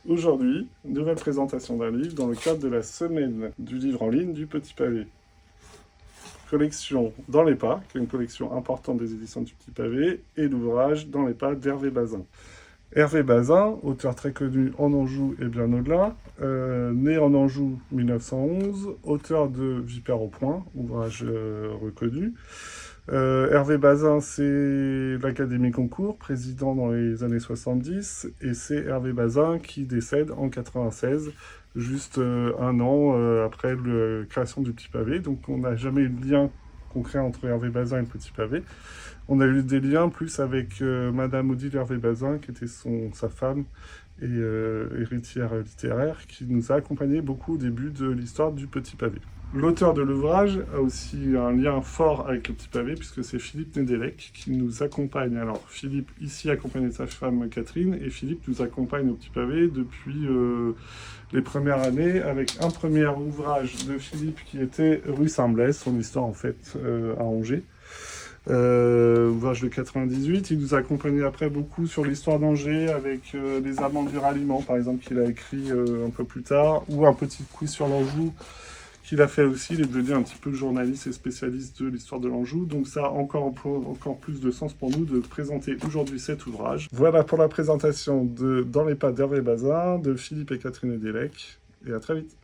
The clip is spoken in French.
Aujourd'hui, nouvelle présentation d'un livre dans le cadre de la semaine du livre en ligne du Petit Pavé. Collection Dans les pas, qui est une collection importante des éditions du Petit Pavé, et l'ouvrage Dans les pas d'Hervé Bazin. Hervé Bazin, auteur très connu en Anjou et bien au-delà, né en Anjou 1911, auteur de Vipère au point, ouvrage reconnu. Hervé Bazin, c'est l'Académie Concours, président dans les années 70, et c'est Hervé Bazin qui décède en 96, juste un an après la création du Petit Pavé. Donc on n'a jamais eu de lien concret entre Hervé Bazin et le Petit Pavé. On a eu des liens plus avec Madame Odile Hervé Bazin, qui était sa femme et héritière littéraire, qui nous a accompagnés beaucoup au début de l'histoire du Petit Pavé. L'auteur de l'ouvrage a aussi un lien fort avec le Petit Pavé, puisque c'est Philippe Nedelec qui nous accompagne. Alors, Philippe, ici, accompagné de sa femme Catherine, et Philippe nous accompagne au Petit Pavé depuis les premières années, avec un premier ouvrage de Philippe qui était Rue Saint-Blaise, son histoire, en fait, à Angers. Ouvrage de 98. Il nous a accompagné après beaucoup sur l'histoire d'Angers, avec les amants du ralliement, par exemple, qu'il a écrit un peu plus tard, ou un petit quiz sur l'Anjou, qu'il a fait aussi. Il est devenu un petit peu journaliste et spécialiste de l'histoire de l'Anjou, donc ça a encore plus de sens pour nous de présenter aujourd'hui cet ouvrage. Voilà pour la présentation de Dans les pas d'Hervé Bazin, de Philippe et Catherine Nedelec, et à très vite.